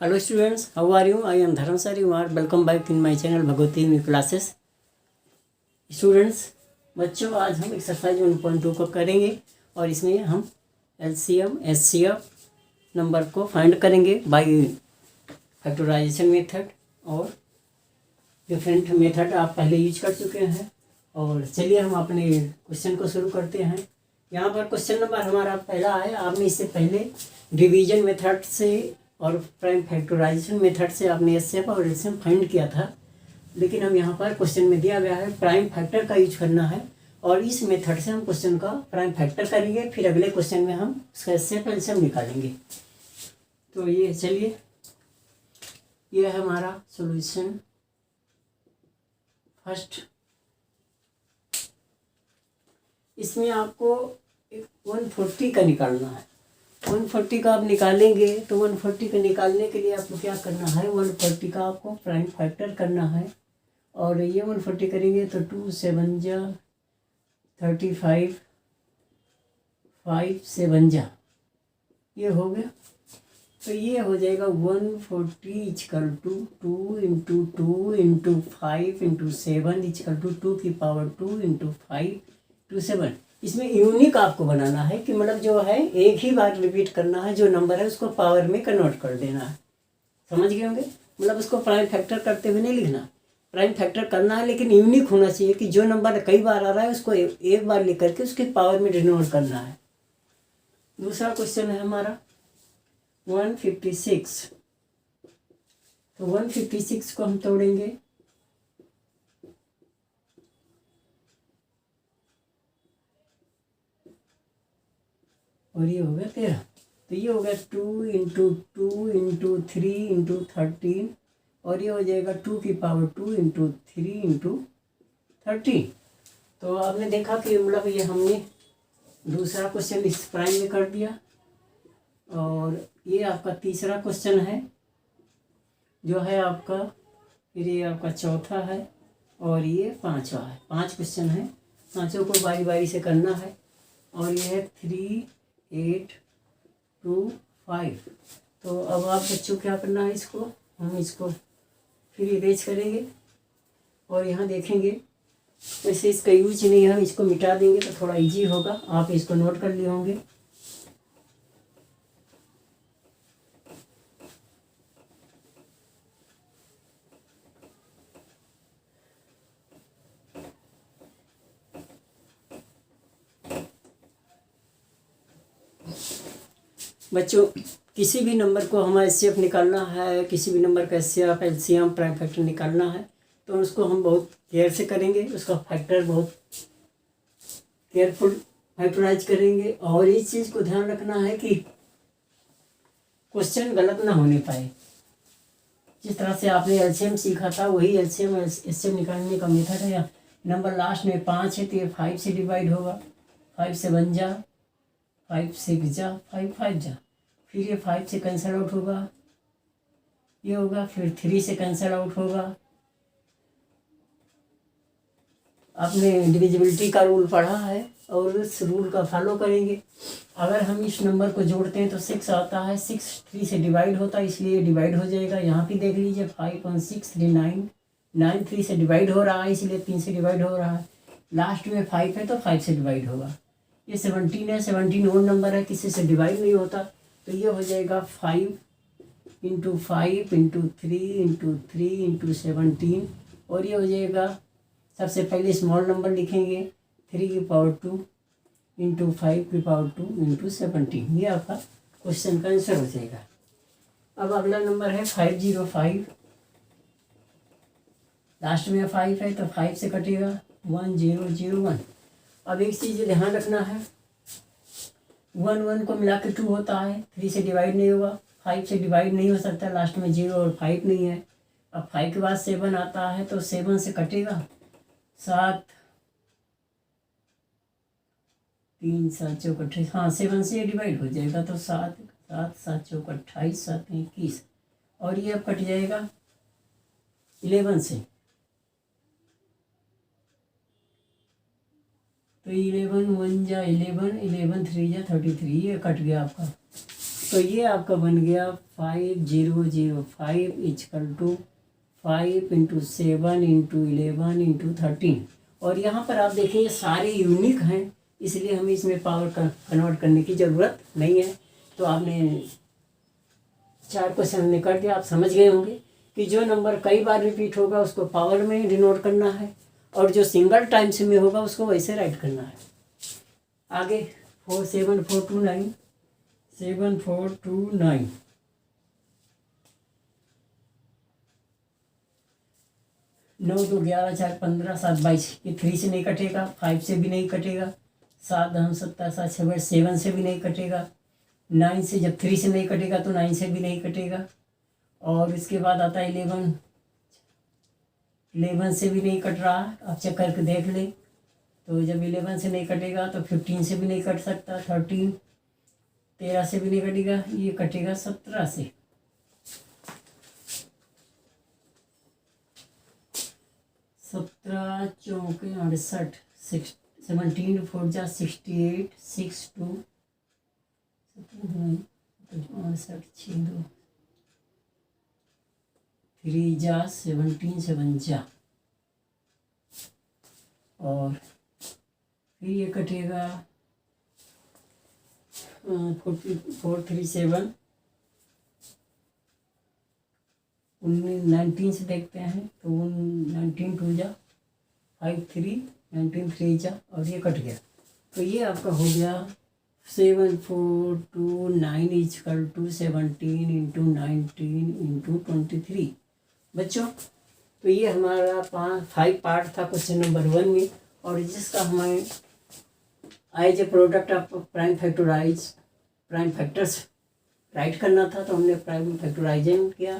Hello students, how are you? I am Dharamsari Kumar. Welcome back in my channel Bhagwati new classes. Students, बच्चों, आज हम exercise 1.2 को करेंगे और इसमें हम एलसीएम एचसीएफ नंबर को फाइंड करेंगे बाय फैक्टराइजेशन मेथड और डिफरेंट मेथड आप पहले यूज कर चुके हैं। और चलिए हम अपने क्वेश्चन को शुरू करते हैं। यहाँ पर क्वेश्चन नंबर हमारा पहला है। आपने इससे पहले डिवीजन मेथड से और प्राइम फैक्टराइजेशन मेथड से आपने एचसीएफ और एलसीएम फाइंड किया था, लेकिन हम यहाँ पर क्वेश्चन में दिया गया है प्राइम फैक्टर का यूज करना है और इस मेथड से हम क्वेश्चन का प्राइम फैक्टर करेंगे, फिर अगले क्वेश्चन में हम उसका एचसीएफ एलसीएम निकालेंगे। तो ये चलिए, ये है हमारा सॉल्यूशन फर्स्ट। इसमें आपको 140 का निकालना है। 140 का आप निकालेंगे तो 140 का निकालने के लिए आपको क्या करना है, 140 का आपको प्राइम फैक्टर करना है। और ये 140 करेंगे तो 2 7 जा 35, 5 7 जा, ये हो गया। तो ये हो जाएगा 140 equal to 2 into 2 into 5 into 7 equal to 2 की पावर 2 इंटू 5 टू 7। इसमें यूनिक आपको बनाना है कि मतलब जो है एक ही बार रिपीट करना है, जो नंबर है उसको पावर में कन्वर्ट कर देना है। समझ गए होंगे? मतलब उसको प्राइम फैक्टर करते हुए नहीं लिखना, प्राइम फैक्टर करना है, लेकिन यूनिक होना चाहिए कि जो नंबर कई बार आ रहा है उसको एक बार लिख करके उसके पावर में डिनोट करना है। दूसरा क्वेश्चन है हमारा 156। तो 156 को हम तोड़ेंगे और ये हो गया 13। तो ये हो गया 2 इंटू 2 इंटू 3 इंटू 13 और ये हो जाएगा 2 की पावर 2 इंटू 3 इंटू 13। तो आपने देखा कि मतलब ये हमने दूसरा क्वेश्चन इस प्राइम में कर दिया और ये आपका तीसरा क्वेश्चन है जो है आपका, फिर ये आपका चौथा है और ये पांचवा है। 5 क्वेश्चन है, पांचों को बारी बारी से करना है। और ये है 3 8 2 5। तो अब आप बच्चों क्या करना है, इसको हम इसको फिर इरेज करेंगे और यहाँ देखेंगे। वैसे इसका यूज नहीं है, हम इसको मिटा देंगे तो थोड़ा इजी होगा। आप इसको नोट कर लिए होंगे। बच्चों, किसी भी नंबर को हमें एचसीएफ निकालना है, किसी भी नंबर का एचसीएफ एलसीएम प्राइम फैक्टर निकालना है तो उसको हम बहुत केयर से करेंगे। उसका फैक्टर बहुत केयरफुल फैक्टराइज करेंगे और इस चीज़ को ध्यान रखना है कि क्वेश्चन गलत ना होने पाए। जिस तरह से आपने एलसीएम सीखा था वही एलसीएम एचसीएफ निकालने का मेथड है। नंबर लास्ट में 5 है तो ये 5 से डिवाइड होगा। 5 7 जा 5 6 जा 5 5 जा, फिर ये 5 से कैंसिल आउट होगा, ये होगा, फिर 3 से कैंसिल आउट होगा। आपने डिविजिबिलिटी का रूल पढ़ा है और उस रूल का फॉलो करेंगे। अगर हम इस नंबर को जोड़ते हैं तो 6 आता है, 6 3 से डिवाइड होता है इसलिए डिवाइड हो जाएगा। यहाँ भी देख लीजिए 5 1 6 3 9, 9 3 से डिवाइड हो रहा है इसलिए 3 से डिवाइड हो रहा है। लास्ट में 5 है तो 5 से डिवाइड होगा। ये 17 है, 17 ओड नंबर है, किसी से डिवाइड नहीं होता। तो ये हो जाएगा 5 इंटू 5 इंटू 3 इंटू 3 इंटू 17 और ये हो जाएगा, सबसे पहले स्मॉल नंबर लिखेंगे 3 की पावर 2 इंटू 5 की पावर 2 इंटू 17। ये आपका क्वेश्चन का आंसर हो जाएगा। अब अगला नंबर है 505। लास्ट में 5 है तो 5 से कटेगा 1001। अब एक चीज़ ध्यान रखना है, 1 1 को मिला के 2 होता है, 3 से डिवाइड नहीं होगा, 5 से डिवाइड नहीं हो सकता, लास्ट में 0 और 5 नहीं है। अब 5 के बाद 7 आता है तो 7 से कटेगा 7 3 7 चौक 28। हाँ, 7 से डिवाइड हो जाएगा तो 7 7 7 चौक 28 7 21 और ये अब कट जाएगा 11 से। तो 11 1 जा 11, 11 3 जा 33, ये कट गया आपका। तो ये आपका बन गया 5005 equal to 5 into 7 into 11 into 13। और यहाँ पर आप देखिए ये सारे यूनिक हैं, इसलिए हमें इसमें पावर कन्वर्ट करने की ज़रूरत नहीं है। तो आपने 4 क्वेश्चन हमने कर दिया, आप समझ गए होंगे कि जो नंबर कई बार रिपीट होगा उसको पावर में डिनोट करना है, और जो सिंगल टाइम्स में होगा उसको वैसे राइट करना है। आगे 47429 7429 9 2 11 4 15 7 22। ये 3 से नहीं कटेगा, 5 से भी नहीं कटेगा, 7 10 17 7 6 7 से भी नहीं कटेगा, 9 से, जब 3 से नहीं कटेगा तो 9 से भी नहीं कटेगा। और इसके बाद आता है 11 से भी नहीं कट रहा। आप चेक करके देख लें, तो जब 11 से नहीं कटेगा तो 15 से भी नहीं कट सकता, 13 से भी नहीं कटेगा, ये कटेगा 17 से। सत्रह चौके 68, 17 4 जा 68, 6 2 68 6 2 3 जा 17 7 जा, और फिर ये कटेगा 437 19 से देखते हैं तो 19 2 जा 5 3 19 3 जा, और ये कट गया। तो ये आपका हो गया 7429 इजकल टू 17 इंटू 19 इंटू 23। बच्चों, तो ये हमारा 5 पार्ट था क्वेश्चन नंबर 1 में, और जिसका हमें as a product of prime factors write करना था। तो हमने प्राइम फैक्टराइजेशन किया,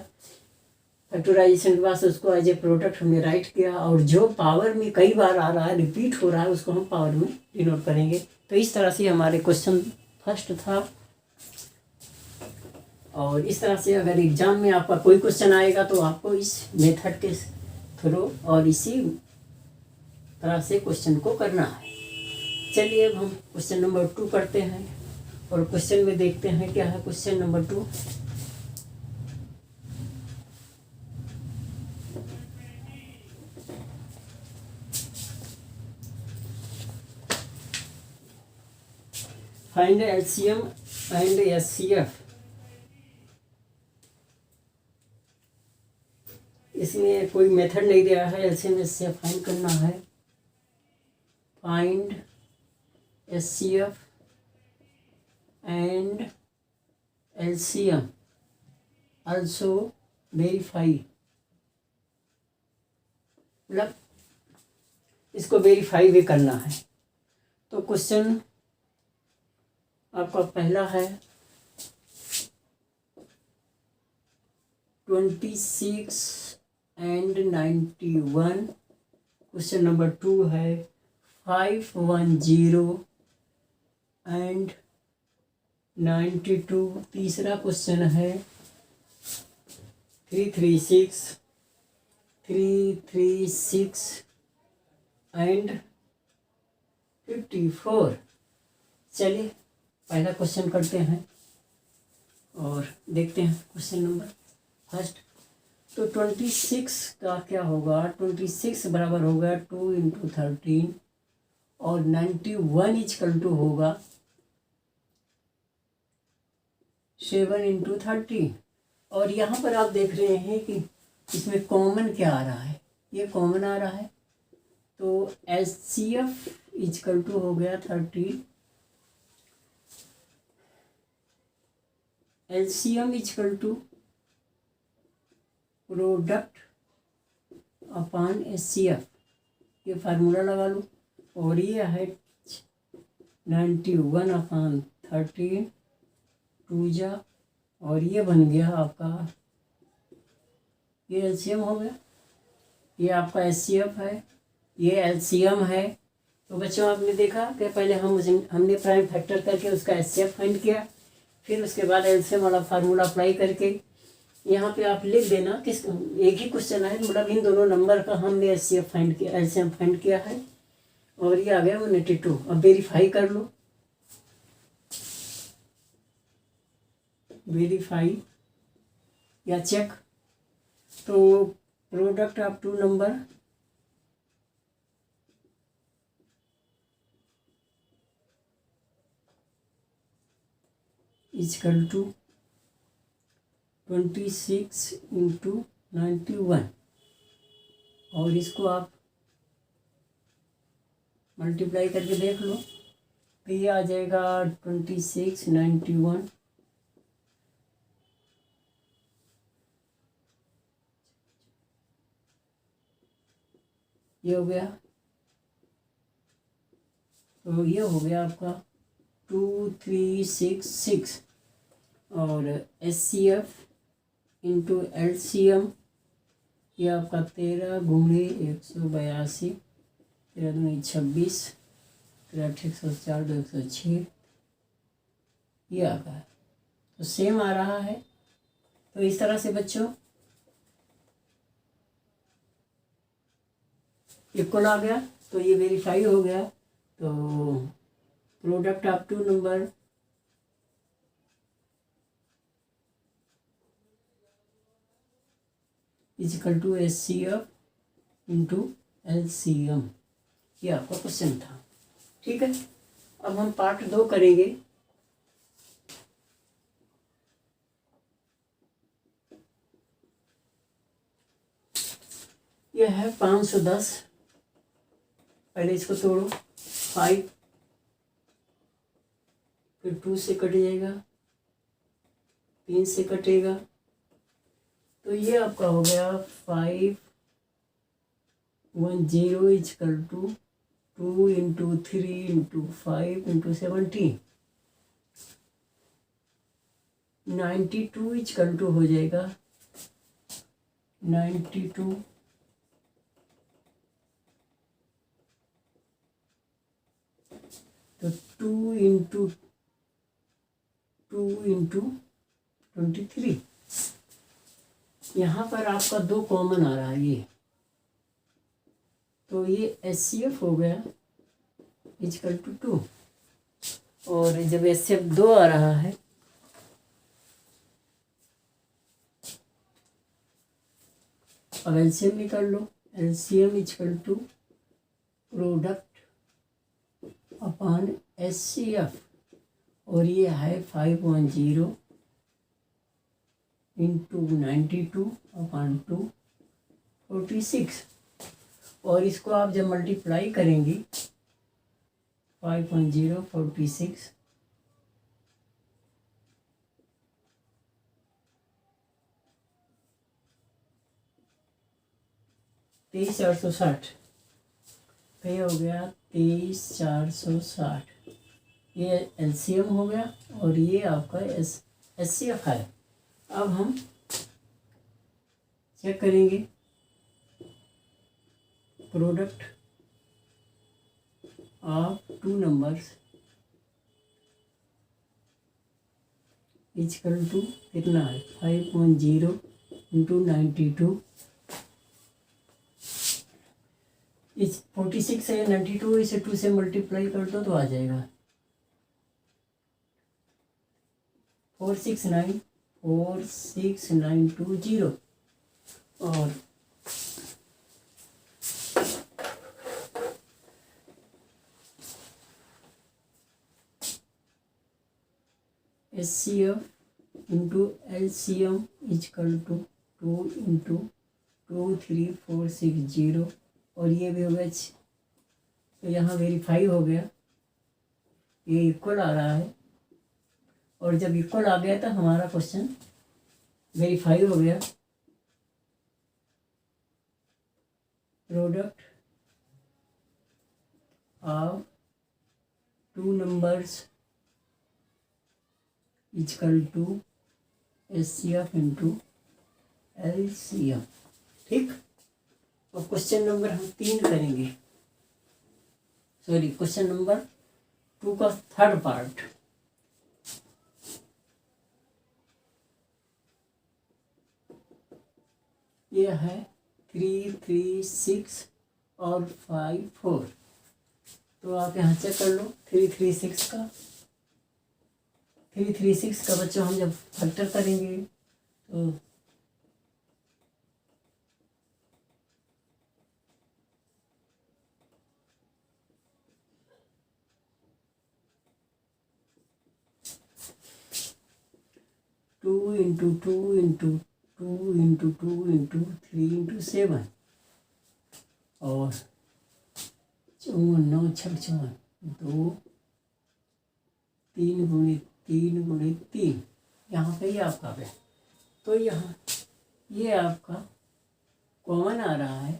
फैक्टराइजेशन के बाद उसको एज ए प्रोडक्ट हमने राइट किया, और जो पावर में कई बार आ रहा है, रिपीट हो रहा है, उसको हम पावर में डिनोट करेंगे। तो इस तरह से हमारे क्वेश्चन फर्स्ट था। और इस तरह से अगर एग्जाम में आपका कोई क्वेश्चन आएगा तो आपको इस मेथड के थ्रू और इसी तरह से क्वेश्चन को करना है। चलिए अब हम क्वेश्चन नंबर 2 करते हैं, और क्वेश्चन में देखते हैं क्या है question number 2। Find LCM and HCF. इसमें कोई मेथड नहीं दिया है, एलसीएम एचसीएफ फाइंड करना है। Find HCF and LCM also verify, मतलब इसको वेरीफाई भी करना है। तो क्वेश्चन आपका पहला है 26 एंड 91। क्वेश्चन नंबर 2 है 510 एंड 92। तीसरा क्वेश्चन है 336 एंड 54। चलिए पहला क्वेश्चन करते हैं और देखते हैं क्वेश्चन नंबर फर्स्ट। तो 26 का क्या होगा, 26 बराबर होगा 2 इंटू 13, और 91 इजकल टू होगा 7 इंटू 13। और यहाँ पर आप देख रहे हैं कि इसमें कॉमन क्या आ रहा है, ये कॉमन आ रहा है। तो एचसीएफ इजकल टू हो गया 30, LCM equal to product upon HCF, ये फार्मूला लगा लो। और ये है 91 अपॉन 13 2 जा, और ये बन गया आपका, ये एलसीएम हो गया, ये आपका एचसीएफ है, ये एलसीएम है। तो बच्चों आपने देखा कि पहले हमने प्राइम फैक्टर करके उसका एचसीएफ फाइंड किया, फिर उसके बाद एलसीएम वाला फार्मूला अप्लाई करके यहाँ पे आप लिख देना कि एक ही क्वेश्चन है, मतलब इन दोनों नंबर का हमने एचसीएफ फाइंड किया, एलसीएम फाइंड किया है, और ये आ गया 182। अब वेरीफाई कर लो। वेरीफाई या चेक। तो product of two number equal to 26 into 91, और इसको आप मल्टीप्लाई करके देख लो तो ये आ जाएगा 26 91, ये हो गया। तो ये हो गया आपका 2366, और SCF इंटू LCM ये आपका 13 गुणे 182, 13 दूनी 26, 13 104 2 106, ये आ गया। तो सेम आ रहा है। तो इस तरह से बच्चों इक्वल आ गया, तो ये वेरीफाई हो गया। तो product of two number equal to SCF into LCM, ये आपका क्वेश्चन था। ठीक है, अब हम पार्ट 2 करेंगे। यह है 510। पहले इसको तोड़ो, 5 फिर 2 से कट जाएगा, 3 से कटेगा, तो ये आपका हो गया 510 equal to 2 into 3 into 5 into 17, 92 equal to हो जाएगा 92 तो 2 इंटू 23। यहाँ पर आपका 2 कॉमन आ रहा है ये, तो ये SCF हो गया इजकल टू 2, और जब SCF 2 आ रहा है अब LCM निकाल लो। LCM equal to product upon SCF, और ये है 510 इंटू 92 अपॉन 2 46, और इसको आप जब मल्टीप्लाई करेंगी 510 46 23,460, तो ये हो गया 23,460, ये LCM हो गया, और ये आपका SCF है। अब हम चेक करेंगे product of two numbers equal to कितना है 510 इंटू 92, इस 46 है 92, इसे 2 से मल्टीप्लाई कर दो तो आ जाएगा 46920, और SCF into LCM equal to 2 into 23460, और ये भी हो गया। तो यहाँ वेरीफाई हो गया, ये इक्वल आ रहा है, और जब इक्वल आ गया तो हमारा क्वेश्चन वेरीफाई हो गया। Product of two numbers equal to SCF into LCM। ठीक, और क्वेश्चन नंबर हम 3 करेंगे, सॉरी क्वेश्चन नंबर 2 का थर्ड पार्ट। ये है 3 3 6 और 5 4, तो आप यहाँ चेक कर लो 3 3 6 का, 336 का बच्चों हम जब फैक्टर करेंगे तो 2 × 2 × 2 × 2 × 3 × 7 और 54 9 6 54 2 3 × 3 × 3 यहाँ पे ये आपका है। तो यहाँ ये आपका कॉमन आ रहा है,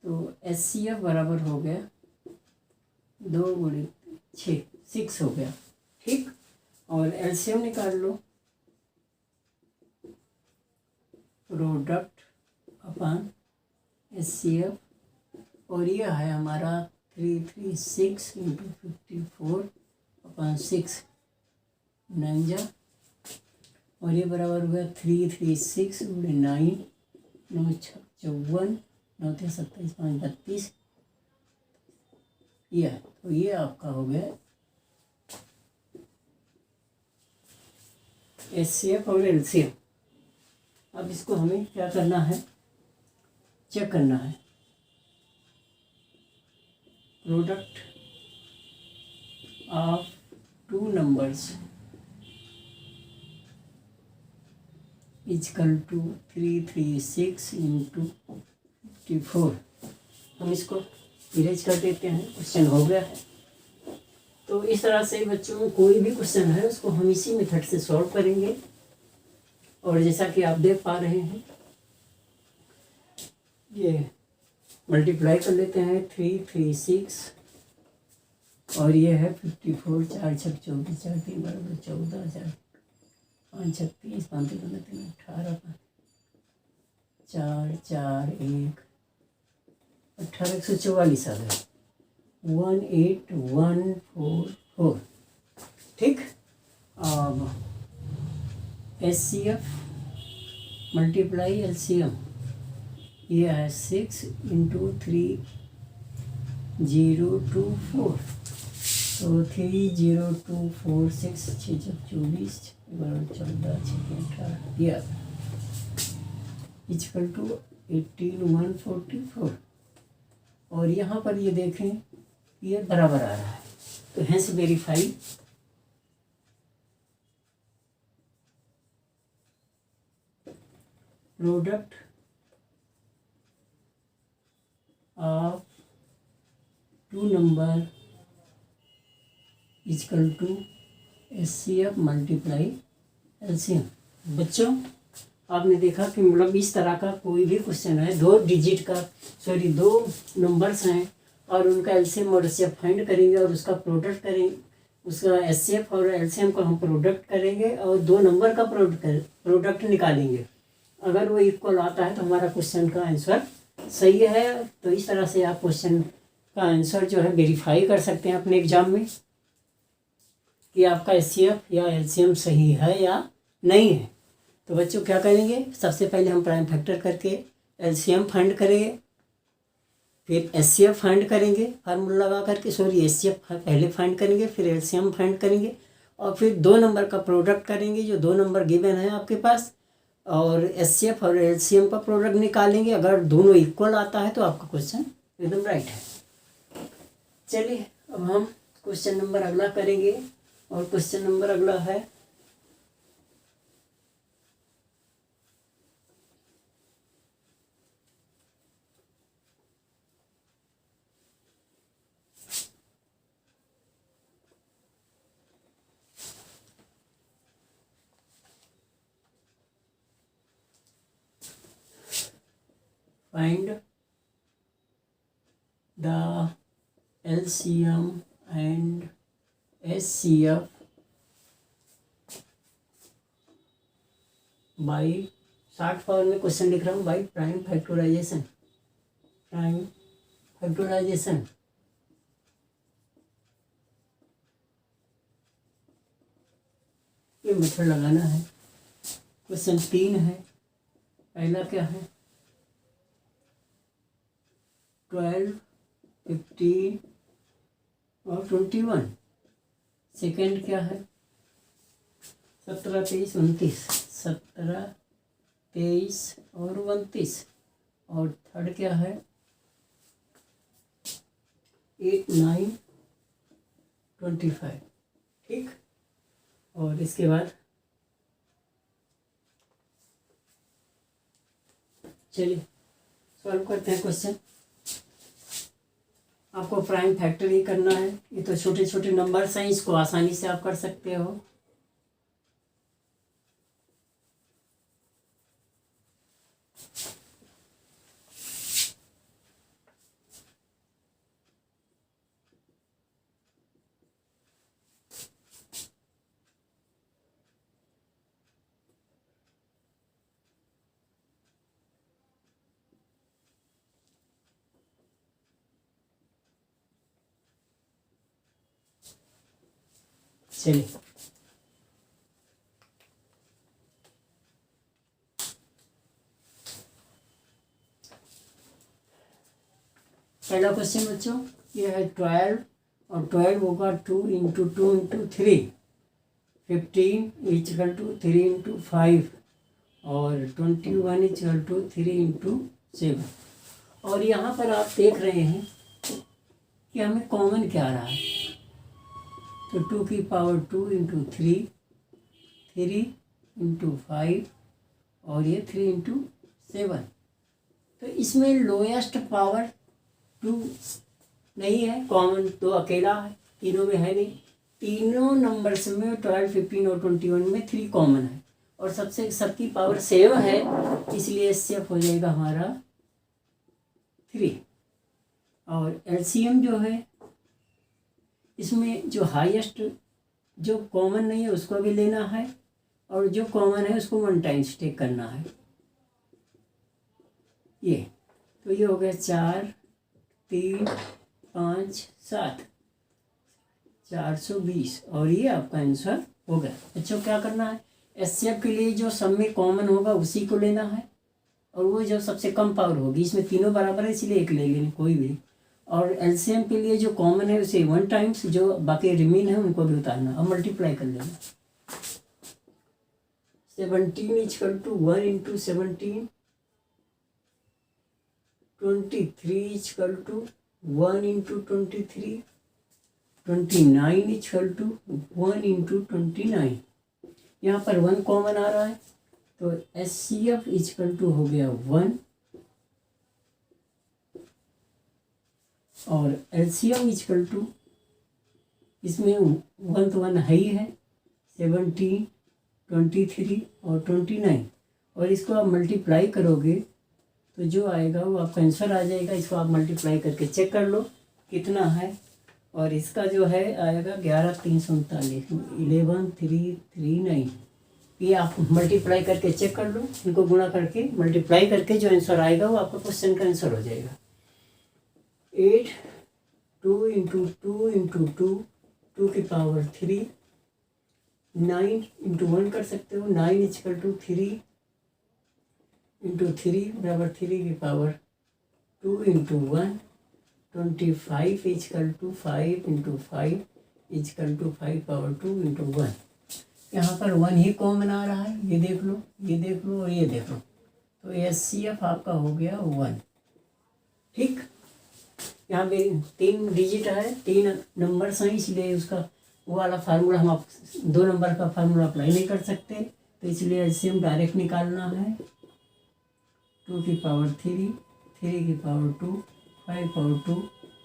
तो HCF बराबर हो गया 2 × 6 6 हो गया। ठीक, और LCM निकाल लो, प्रोडक्ट अपॉन HCF, और ये है हमारा 336 × 54/6 9 और ये बराबर हुआ 336 × 9 9 6 54 9 3 27 5 32 ये है। तो ये आपका हो गया HCF और LCM। अब इसको हमें क्या करना है, चेक करना है। Product of two numbers equal to 336 × 54। हम इसको इरेज कर देते हैं, क्वेश्चन हो गया है। तो इस तरह से बच्चों कोई भी क्वेश्चन है उसको हम इसी मेथड से सॉल्व करेंगे। और जैसा कि आप देख पा रहे हैं, ये मल्टीप्लाई कर लेते हैं 336 और ये है 54 4 6 24 4 3 बराबर 14 4 5 6 30 5 3 18 4 4 1 18 144 आ गए 18144। ठीक, अब HCF मल्टीप्लाई LCM, ये है 6 × 3024, तो 3024 6 6 24 14 6 18 ये इक्वल टू 18144। और यहाँ पर ये देखें ये बराबर आ रहा है, तो hence verify product of two number equal to HCF multiply LCM। बच्चों आपने देखा कि मतलब इस तरह का कोई भी क्वेश्चन है, दो नंबर्स हैं और उनका LCM और HCF फाइंड करेंगे और उसका प्रोडक्ट करेंगे, उसका HCF और LCM को हम प्रोडक्ट करेंगे और दो नंबर का प्रोडक्ट निकालेंगे। अगर वो इक्वल आता है तो हमारा क्वेश्चन का आंसर सही है। तो इस तरह से आप क्वेश्चन का आंसर जो है वेरीफाई कर सकते हैं अपने एग्जाम में कि आपका HCF या LCM सही है या नहीं है। तो बच्चों क्या करेंगे, सबसे पहले हम प्राइम फैक्टर करके LCM फाइंड करेंगे, फिर HCF फाइंड करेंगे फार्मूला लगा करके, HCF पहले फाइंड करेंगे, फिर LCM फाइंड करेंगे और फिर दो नंबर का प्रोडक्ट करेंगे जो दो नंबर गिवन है आपके पास, और HCF और LCM का प्रोडक्ट निकालेंगे। अगर दोनों इक्वल आता है तो आपका क्वेश्चन एकदम राइट है। चलिए अब हम क्वेश्चन नंबर अगला करेंगे, और क्वेश्चन नंबर अगला है find the LCM and HCF by, short form में क्वेश्चन लिख रहा हूँ, बाई प्राइम फैक्टराइजेशन। ये मेथड लगाना है। क्वेश्चन 3 है, पहला क्या है 12 15 और 21। सेकंड क्या है 17, 23, 29, 17, 23 और 29, और थर्ड क्या है 8, 9, 25। ठीक, और इसके बाद चलिए सॉल्व करते हैं क्वेश्चन। आपको प्राइम फैक्टर ही करना है, ये तो छोटे छोटे नंबर्स हैं, इसको आसानी से आप कर सकते हो। चलिए पहला क्वेश्चन बच्चों ये है 12, और 12 होगा 2 into 2 into 3, 15 equal to 3 into 5, और 21 इजकल टू 3 इंटू 7। और यहाँ पर आप देख रहे हैं कि हमें कॉमन क्या आ रहा है, तो 2 की पावर 2 इंटू 3, 3 इंटू 5, और ये 3 इंटू 7। तो इसमें लोएस्ट पावर 2 नहीं है, कॉमन तो अकेला है, तीनों में है नहीं। तीनों नंबर्स में 12, 15 और 21 में 3 कॉमन है, और सबकी पावर 7 है, इसलिए एचसीएफ हो जाएगा हमारा 3। और एलसीएम जो है इसमें जो हाईएस्ट जो कॉमन नहीं है उसको भी लेना है, और जो कॉमन है उसको 1 टाइम्स टेक करना है। ये तो ये हो गया 4, 3, 5, 7, 420, और ये आपका आंसर हो गया। बच्चों क्या करना है, एचसीएफ के लिए जो सब में कॉमन होगा उसी को लेना है, और वो जो सबसे कम पावर होगी, इसमें तीनों बराबर है इसलिए एक ले लेंगे कोई भी। और एलसीएम के लिए जो कॉमन है उसे 1 टाइम्स, जो बाकी रिमेन है उनको भी उतारना। अब मल्टीप्लाई कर लेना। 17 equal to 1 into 17, 23 equal to 1 into 23, 29 equal to 1 into 29। यहाँ पर 1 कॉमन आ रहा है, तो एचसीएफ इजकल टू हो गया 1, और एलसीएम इजकल टू इसमें 1 तो 1 है ही है, 17, 23 और 29, और इसको आप मल्टीप्लाई करोगे तो जो आएगा वो आपका आंसर आ जाएगा। इसको आप मल्टीप्लाई करके चेक कर लो कितना है, और इसका जो है आएगा 11,339, 11,339। ये आप मल्टीप्लाई करके चेक कर लो, इनको गुणा करके मल्टीप्लाई करके जो आंसर आएगा वो आपका क्वेश्चन का आंसर हो जाएगा। 8, 2 इंटू 2 इंटू 2, 2 की पावर 3, 9 इंटू 1 कर सकते हो, 9 इजकल टू 3 इंटू 3 बराबर 3 की power 2 into 1, 25 equal to 5 into 5 equal to 5 power 2 into 1। यहाँ पर 1 ही कॉमन आ रहा है, ये देख लो, ये देख लो और ये देख लो, तो एचसीएफ आपका हो गया 1। ठीक, यहाँ पे 3 डिजिट है, 3 नंबर्स हैं, इसलिए उसका वो वाला फार्मूला हम आप 2 नंबर का फार्मूला अप्लाई नहीं कर सकते, तो इसलिए एलसीएम डायरेक्ट निकालना है। 2 की पावर 3, 3 की पावर 2, 5 पावर 2,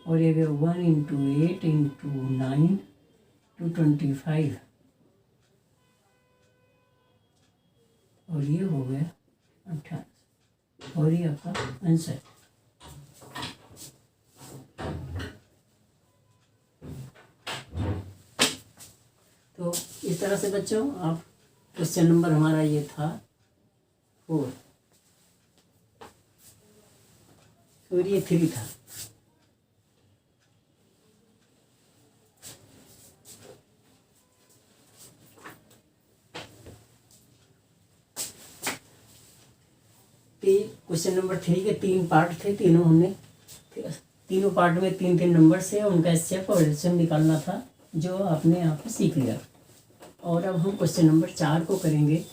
और ये गया 1 इंटू 8 इंटू 9 टू 25, और ये हो गया 18, और ये आपका आंसर। तो इस तरह से बच्चों आप क्वेश्चन नंबर हमारा ये था 4, और ये 3 था। क्वेश्चन नंबर 3 के 3 पार्ट थे, तीनों पार्ट में 3 नंबर से उनका एचसीएफ और एलसीएम निकालना था, जो आपने यहाँ पे सीख लिया। और अब हम क्वेश्चन नंबर 4 को करेंगे।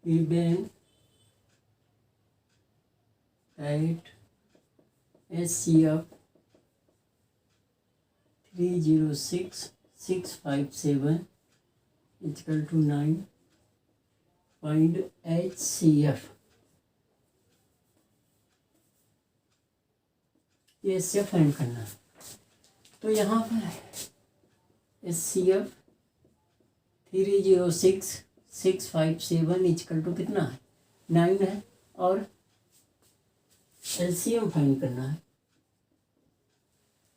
Given that SCF 306657 is equal to 9, find HCF। ये HCF फाइंड करना है। तो यहाँ पर HCF 306657 इक्वल टू कितना है, 9 है, और LCM फाइंड करना है।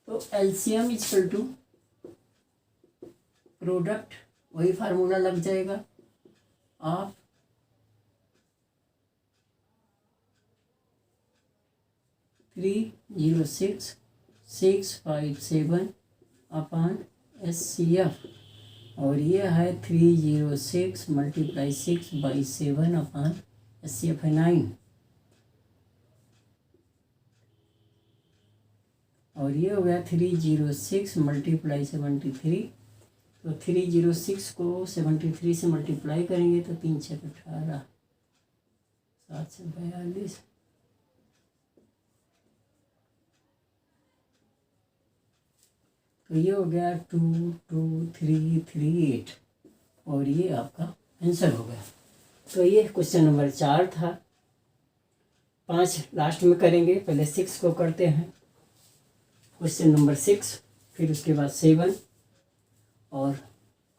तो LCM इक्वल टू प्रोडक्ट, वही फार्मूला लग जाएगा। आप 306657 अपॉन SCF, और ये है 306 × 6/7 अपॉन SCF है 9, और ये हो गया 306 × 73। तो 306 को 73 से मल्टीप्लाई करेंगे तो 3 × 6 = 18, 7 से 42, तो ये हो गया 22338, और ये आपका आंसर हो गया। तो ये क्वेश्चन नंबर 4 था। 5 लास्ट में करेंगे, पहले 6 को करते हैं। क्वेश्चन नंबर 6, फिर उसके बाद 7 और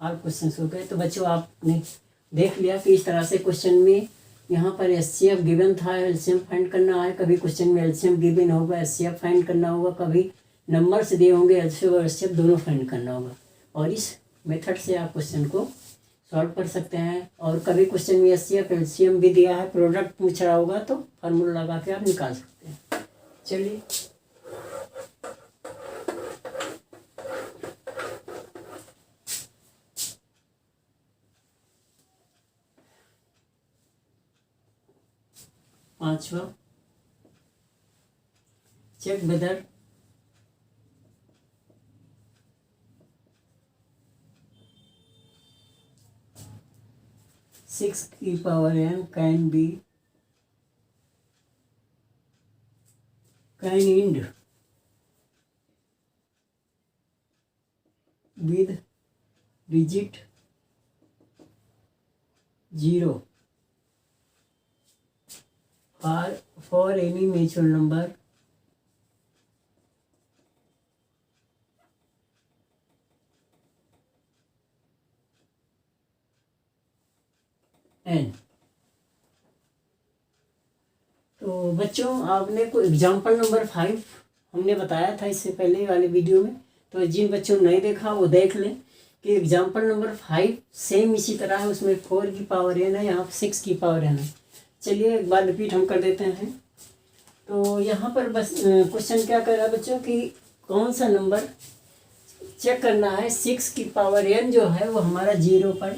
8 क्वेश्चन हो गए। तो बच्चों आपने देख लिया कि इस तरह से क्वेश्चन में यहाँ पर SCF गिवन था, LCM फाइंड करना है। कभी क्वेश्चन में LCM गिवन होगा, SCF फाइंड करना होगा, कभी नंबर्स दिए होंगे, LCM और SCF दोनों फाइंड करना होगा। और इस मेथड से आप क्वेश्चन को सॉल्व कर सकते हैं। और कभी क्वेश्चन में SCF LCM भी दिया है, प्रोडक्ट पूछ रहा होगा, तो फार्मूला लगा के आप निकाल सकते हैं। चलिए पांचवा, चेक वेदर सिक्स की power n can end with digit 0 for any natural number n। तो बच्चों आपने को एग्जाम्पल नंबर 5 हमने बताया था इससे पहले वाले वीडियो में, तो जिन बच्चों ने नहीं देखा वो देख लें कि एग्जाम्पल नंबर 5 सेम इसी तरह है। उसमें 4 की पावर n है, यहाँ 6 की पावर n है। चलिए एक बार रिपीट हम कर देते हैं। तो यहाँ पर बस क्वेश्चन क्या कर रहा है बच्चों कि कौन सा नंबर चेक करना है। 6 की पावर n जो है वो हमारा 0 पर,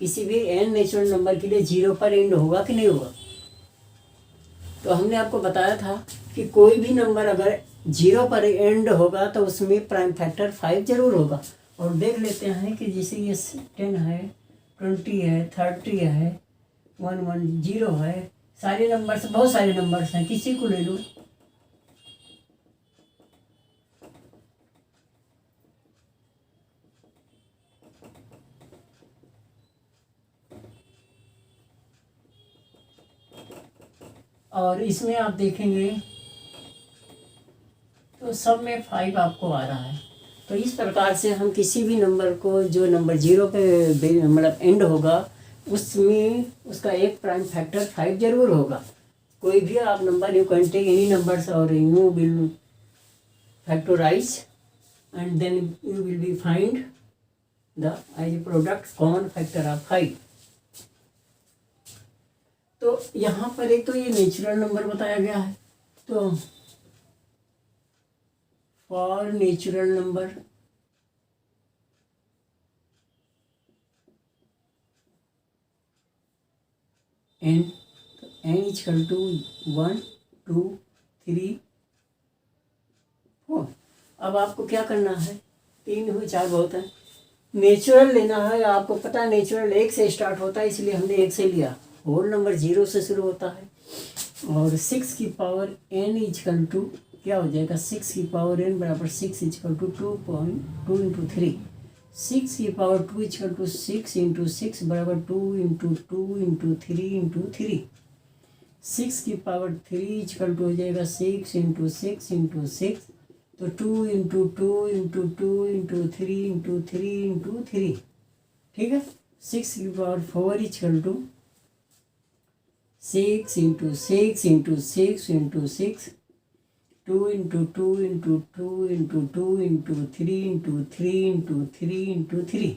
किसी भी n नेचुरल नंबर के लिए 0 पर एंड होगा कि नहीं होगा। तो हमने आपको बताया था कि कोई भी नंबर अगर 0 पर एंड होगा तो उसमें प्राइम फैक्टर 5 जरूर होगा। और देख लेते हैं कि जैसे ये 10 है, 20 है, 30 है, 110 है, सारे नंबर्स, बहुत सारे नंबर्स हैं, किसी को ले लो। और इसमें आप देखेंगे तो सब में 5 आपको आ रहा है। तो इस प्रकार से हम किसी भी नंबर को, जो नंबर 0 पे मतलब एंड होगा, उसमें उसका एक प्राइम फैक्टर 5 जरूर होगा। कोई भी आप number, you can take any numbers और you will factorize and then you will be find the H product common factor of 5। तो यहाँ पर एक तो ये नेचुरल नंबर बताया गया है, तो फॉर नेचुरल नंबर n, तो n इक्वल टू 1 2 3 4। अब आपको क्या करना है, 3 हुए 4 बहुत है, नेचुरल लेना है। आपको पता है नेचुरल 1 से स्टार्ट होता है, इसलिए हमने 1 से लिया। होल नंबर 0 से शुरू होता है, और 6 की पावर n इक्वल टू क्या हो जाएगा, 6 की पावर n बराबर 6 इक्वल टू 2.2 इंटू 3। 6 की पावर 2 इक्वल टू 6 इंटू 6 बराबर 2 इंटू 2 इंटू 3 इंटू 3। 6 की पावर 3 इक्वल टू हो जाएगा 6 इंटू 6 इंटू 6, तो 2 into 2 into 2 into 3 into 3 into 3। ठीक है, 6 की power 4 equal to 6 into 6 into 6 into 6, 2 into 2 into 2 into 2 into 3 into 3 into 3 into 3।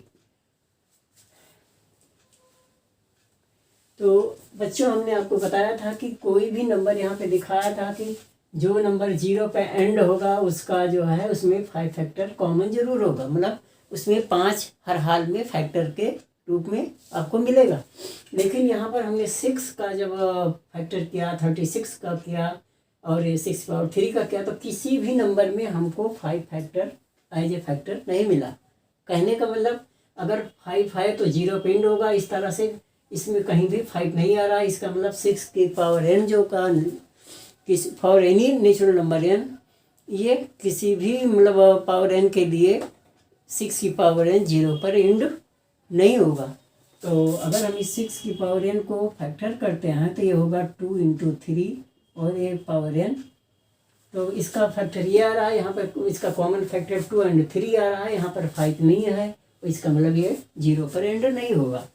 तो बच्चों हमने आपको बताया था कि कोई भी नंबर यहाँ पे दिखाया था कि जो नंबर 0 पे एंड होगा उसका जो है उसमें 5 फैक्टर कॉमन जरूर होगा, मतलब उसमें 5 हर हाल में फैक्टर के रूप में आपको मिलेगा। लेकिन यहाँ पर हमने 6 का जब फैक्टर किया, 36 का किया और 6 पावर 3 का किया, तो किसी भी नंबर में हमको 5 फैक्टर एज ए फैक्टर नहीं मिला। कहने का मतलब अगर 5 है तो 0 पे एंड होगा, इस तरह से इसमें कहीं भी 5 नहीं आ रहा। इसका मतलब 6 की पावर n जो का किस for any natural number n, ये किसी भी मतलब पावर n के लिए 6 की पावर n 0 पर एंड नहीं होगा। तो अगर हम इस 6 की पावर n को फैक्टर करते हैं तो ये होगा 2 इंटू 3 और 1 पावर n। तो इसका फैक्टर ये आ रहा है, यहाँ पर इसका कॉमन फैक्टर 2 एंड 3 आ रहा है, यहाँ पर 5 नहीं है, तो इसका मतलब ये 0 पर एंड नहीं होगा।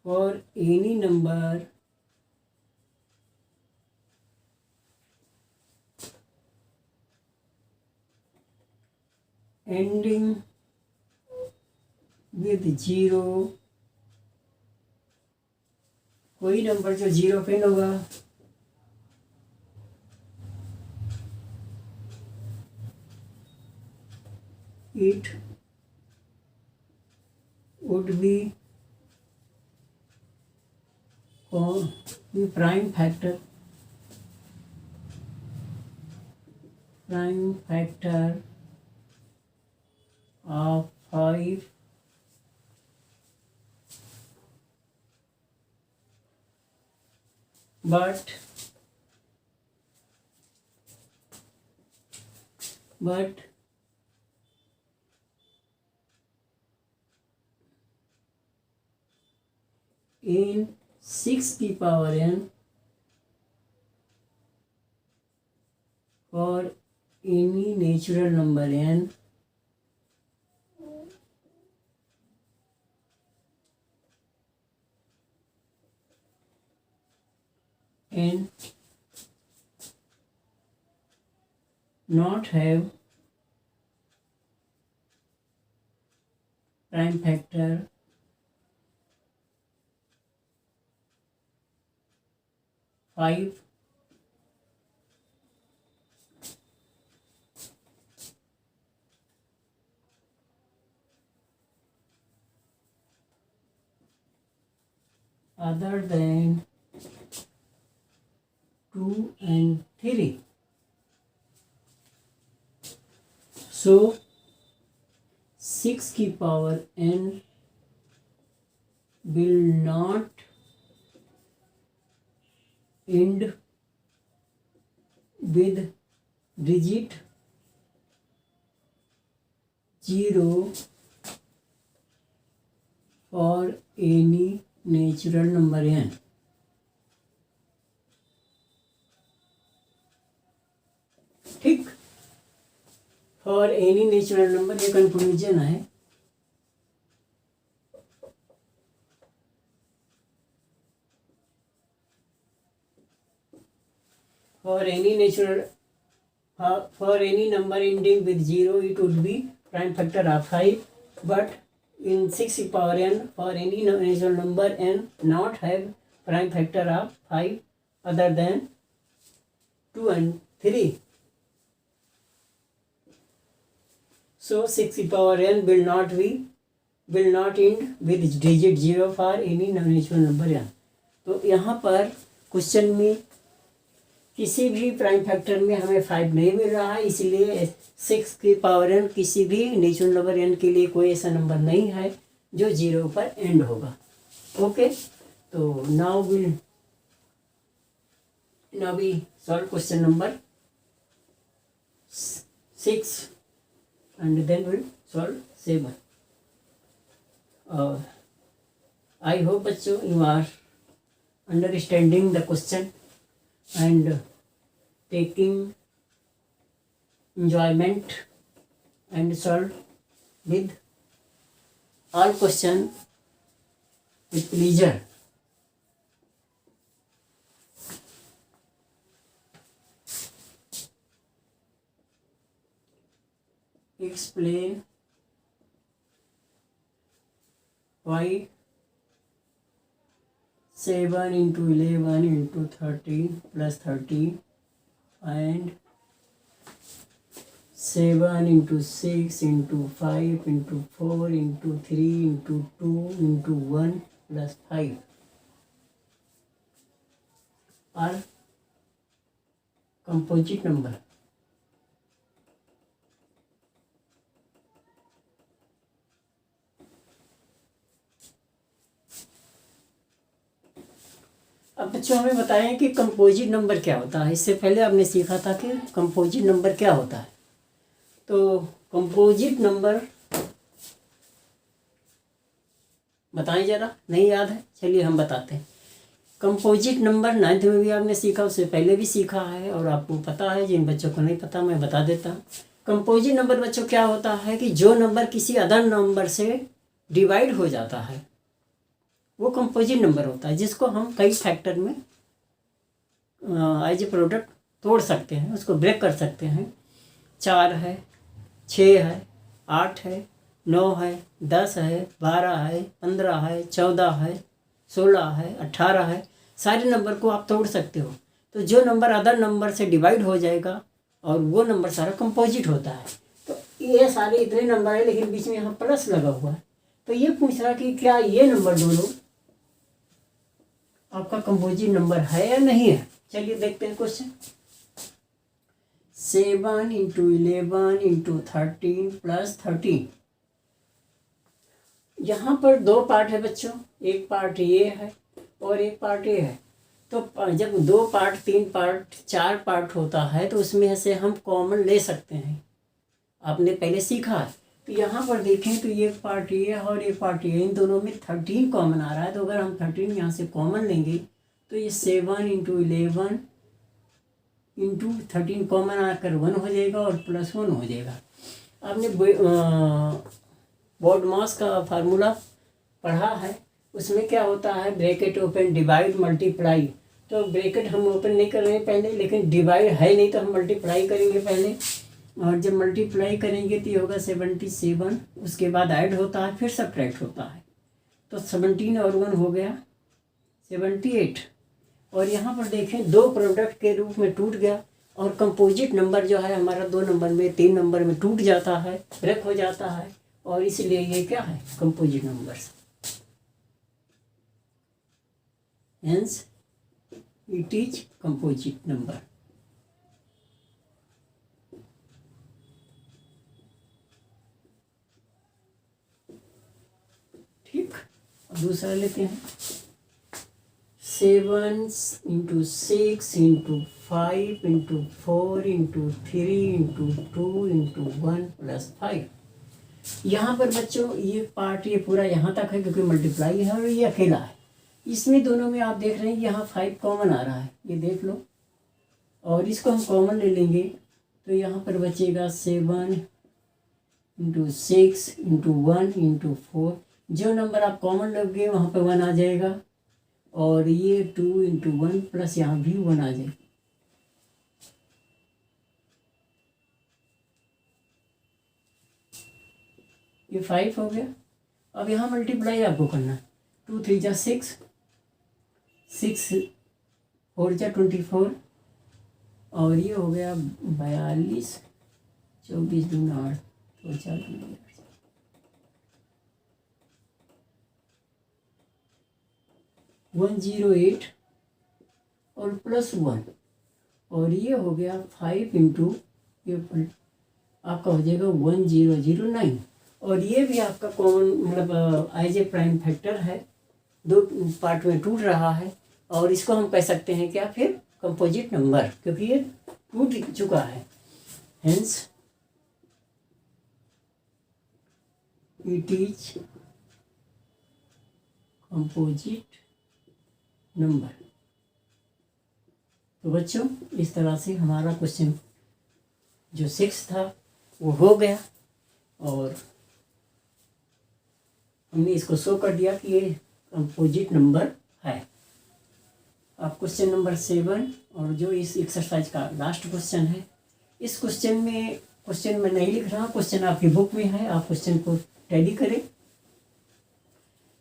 for any number ending with 0, कोई नंबर जो 0 पे एंड होगा, it would be prime factor of 5, but in 6 की power n for any natural number n and not have prime factor five other than 2 and 3. So 6 की power n will not end with digit 0 for any natural number n. ठीक, for any natural number ये conclusion है। For any natural for any number ending with 0, it would be prime factor of 5. But in 6 power n, for any natural number n not have prime factor of 5 other than 2 and 3. So 6 power n will not end with digit 0 for any natural number n. तो यहाँ पर question में किसी भी prime factor में हमें 5 नहीं मिल रहा है, इसलिए 6 की पावर n किसी भी नेचुरल नंबर n के लिए कोई ऐसा नंबर नहीं है जो 0 पर एंड होगा. ओके, तो now we solve question number 6 and then we'll solve 7. I hope बच्चों you are understanding the question and taking enjoyment and solve with all question with pleasure. Explain why 7 into 11 into 13 plus 13 and 7 into 6 into 5 into 4 into 3 into 2 into 1 plus 5 are composite number. अब बच्चों हमें बताएं कि composite number क्या होता है. इससे पहले आपने सीखा था कि कंपोजिट नंबर क्या होता है. तो कंपोजिट नंबर बताएं जरा, नहीं याद है? चलिए हम बताते हैं. कंपोजिट नंबर 9th में भी आपने सीखा, उससे पहले भी सीखा है और आपको पता है. जिन बच्चों को नहीं पता मैं बता देता हूँ. कंपोजिट नंबर बच्चों क्या होता है कि जो नंबर किसी अदर नंबर से डिवाइड हो जाता है वो कंपोजिट नंबर होता है, जिसको हम कई फैक्टर में एज ए प्रोडक्ट तोड़ सकते हैं, उसको ब्रेक कर सकते हैं. 4 है, 6 है, 8 है, 9 है, 10 है, 12 है, 15 है, 14 है, 16 है, 18 है. सारे नंबर को आप तोड़ सकते हो. तो जो नंबर अदर नंबर से डिवाइड हो जाएगा और वो नंबर सारा कंपोजिट होता है. तो ये सारे इतने नंबर है, लेकिन बीच में यहाँ प्लस लगा हुआ है. तो ये पूछ रहा कि क्या ये नंबर दोनों आपका कंपोजिट नंबर है या नहीं है. चलिए देखते हैं क्वेश्चन. 7 into 11 into 13 plus 13. यहाँ पर 2 पार्ट है बच्चों. एक पार्ट ये है और एक पार्ट ये है. तो जब 2 पार्ट, 3 पार्ट, 4 पार्ट होता है तो उसमें से हम कॉमन ले सकते हैं. आपने पहले सीखा है. तो यहाँ पर देखें तो ये पार्ट ये और एक पार्ट ये, इन दोनों में 13 कॉमन आ रहा है. तो अगर हम 13 यहाँ से कॉमन लेंगे तो ये 7 into 11 into 13 कॉमन आकर 1 हो जाएगा और +1 हो जाएगा. आपने बोर्डमॉस का फार्मूला पढ़ा है. उसमें क्या होता है, ब्रैकेट ओपन, डिवाइड, मल्टीप्लाई. तो ब्रैकेट हम ओपन नहीं कर रहे हैं पहले, लेकिन डिवाइड है नहीं तो हम मल्टीप्लाई करेंगे पहले. और जब मल्टीप्लाई करेंगे तो ये होगा 77. उसके बाद ऐड होता है, फिर सब्ट्रैक्ट होता है. तो 17 और 1 हो गया 78. और यहाँ पर देखें 2 प्रोडक्ट के रूप में टूट गया. और कंपोजिट नंबर जो है हमारा 2 नंबर में, 3 नंबर में टूट जाता है, ब्रेक हो जाता है. और इसलिए ये क्या है, composite numbers. Hence it is composite number. ठीक, दूसरा लेते हैं. 7 into 6 into 5 into 4 into 3 into 2 into 1 plus 5. यहाँ पर बच्चों ये पार्ट ये पूरा यहाँ तक है क्योंकि मल्टीप्लाई है और ये अकेला है. इसमें दोनों में आप देख रहे हैं यहाँ 5 कॉमन आ रहा है, ये देख लो. और इसको हम कॉमन ले लेंगे तो यहाँ पर बचेगा 7 into 6 into 1 into 4. जो नंबर आप कॉमन लोगे वहाँ पर 1 आ जाएगा. और ये 2 into 1 प्लस यहाँ भी 1 आ जाएगा. ये 5 हो गया। अब यहाँ मल्टीप्लाई आपको करना, 2 3 जा 6, 6 4 जा 24, और ये हो गया 42, 24 दूना 8, तो 4 108 और +1, और ये हो गया 5 इंटू ये आपका हो जाएगा 1009, और ये भी आपका कॉमन मतलब एज ए प्राइम फैक्टर है, दो पार्ट में टूट रहा है, और इसको हम कह सकते हैं क्या फिर कंपोजिट नंबर, क्योंकि ये टूट चुका है। Hence it is composite number. तो बच्चों इस तरह से हमारा क्वेश्चन जो 6 था वो हो गया, और हमने इसको शो कर दिया कि ये कंपोजिट नंबर है। अब क्वेश्चन नंबर 7, और जो इस एक्सरसाइज का लास्ट क्वेश्चन है, इस क्वेश्चन में नहीं लिख रहा, क्वेश्चन आपकी बुक में है, आप क्वेश्चन को टैली करें।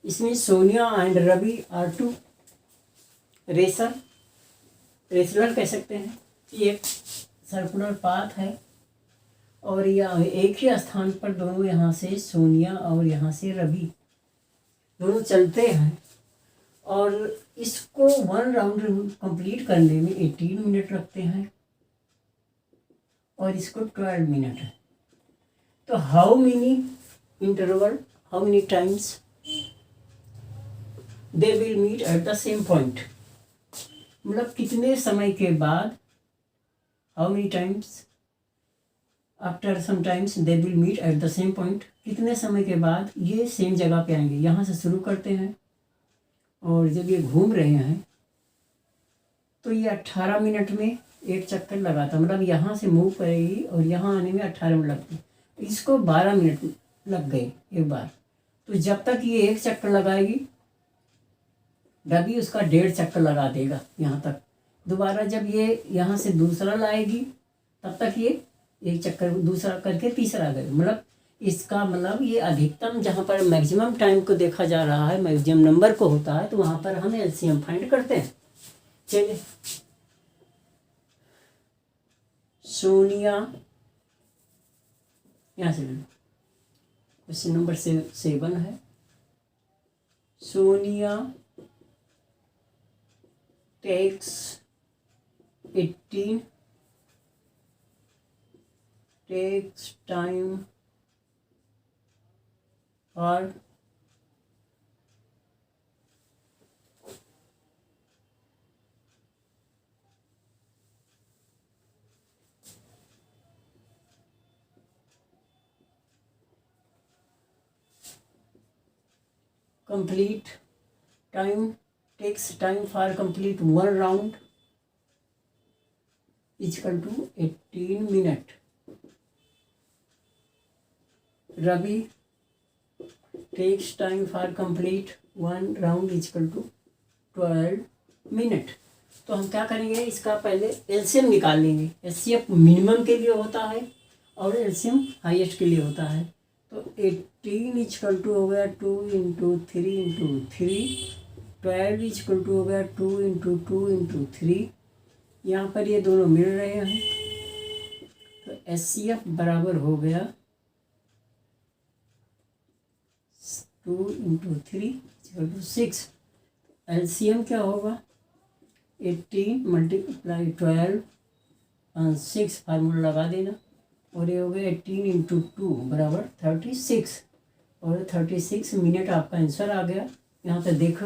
इसमें Sonia and Ravi are 2 wrestler कह सकते हैं। ये एक सर्कुलर पाथ है, और यह एक ही स्थान पर दोनों, यहाँ से सोनिया और यहाँ से रवि दोनों चलते हैं, और इसको 1 राउंड कंप्लीट करने में 18 मिनट लगते हैं, और इसको 12 मिनट है। तो how many times they will meet at the same point, मतलब कितने समय के बाद, how many times after some times they will meet at the same point, कितने समय के बाद ये सेम जगह पे आएंगे। यहाँ से शुरू करते हैं, और जब ये घूम रहे हैं तो ये 18 मिनट में एक चक्कर लगाता, मतलब यहाँ से मूव करेगी और यहाँ आने में 18 मिनट लगते, इसको 12 मिनट लग गए एक बार। तो जब तक ये एक चक्कर लगाएगी, रवि उसका 1.5 चक्कर लगा देगा यहाँ तक। दोबारा जब ये यहाँ से दूसरा लाएगी, तब तक ये एक चक्कर दूसरा करके तीसरा आ गया। मतलब इसका मतलब ये अधिकतम जहाँ पर मैक्सिमम टाइम को देखा जा रहा है, मैक्सिमम नंबर को होता है, तो वहाँ पर हम एलसीएम फाइंड करते हैं। चलिए, सोनिया यहाँ से क्वेश्चन नंबर 7 है। Sonia takes time for takes time for complete 1 round is equal to 18 minute. Ravi takes time for complete 1 round is equal to 12 minute. तो हम क्या करेंगे, इसका पहले एलसीएम निकाल लेंगे। एलसीएम मिनिमम के लिए होता है और एलसीएम हाईएस्ट के लिए होता है। तो 18 इक्वल टू हो गया 2 × 3 × 3, 12 इक्वल टू हो गया 2 × 2 × 3। यहाँ पर ये दोनों मिल रहे हैं, तो एचसीएफ बराबर हो गया 2 × 3 = 6। एलसीएम क्या होगा, 18 × 12 और 6, फार्मूला लगा देना, और ये हो गया 18 × 2 बराबर 36, और 36 मिनट आपका आंसर आ गया। यहाँ तक देखो,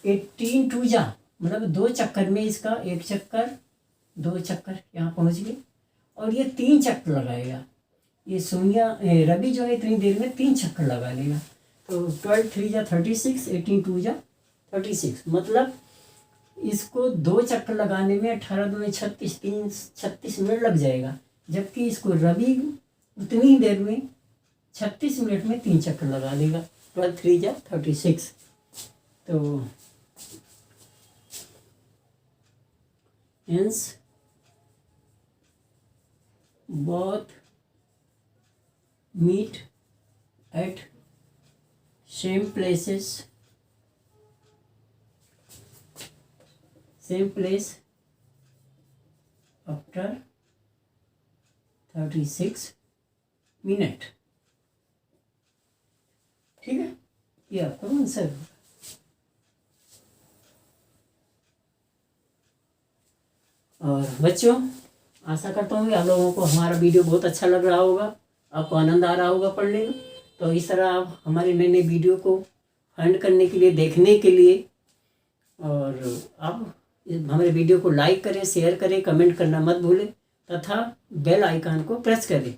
18 2 जा मतलब 2 चक्कर में इसका 1 चक्कर 2 चक्कर यहाँ पहुँच गए, और ये 3 चक्कर लगाएगा। ये सोनिया रवि जो है इतनी देर में 3 चक्कर लगा लेगा। तो 12 3 जा 36, 18 2 जा 36, मतलब इसको 2 चक्कर लगाने में 18 2 36 36 मिनट लग जाएगा, जबकि इसको रवि उतनी देर में 36 मिनट में 3 चक्कर लगा देगा। 12 3 जा 36। तो hence both meet at same place after 36 minute. ठीक है, ये आपका आंसर होगा। और बच्चों, आशा करता हूँ कि आप लोगों को हमारा वीडियो बहुत अच्छा लग रहा होगा, आपको आनंद आ रहा होगा पढ़ने में। तो इस तरह आप हमारे नए नए वीडियो को फाइंड करने के लिए, देखने के लिए, और आप हमारे वीडियो को लाइक करें, शेयर करें, कमेंट करना मत भूलें तथा बेल आइकन को प्रेस करें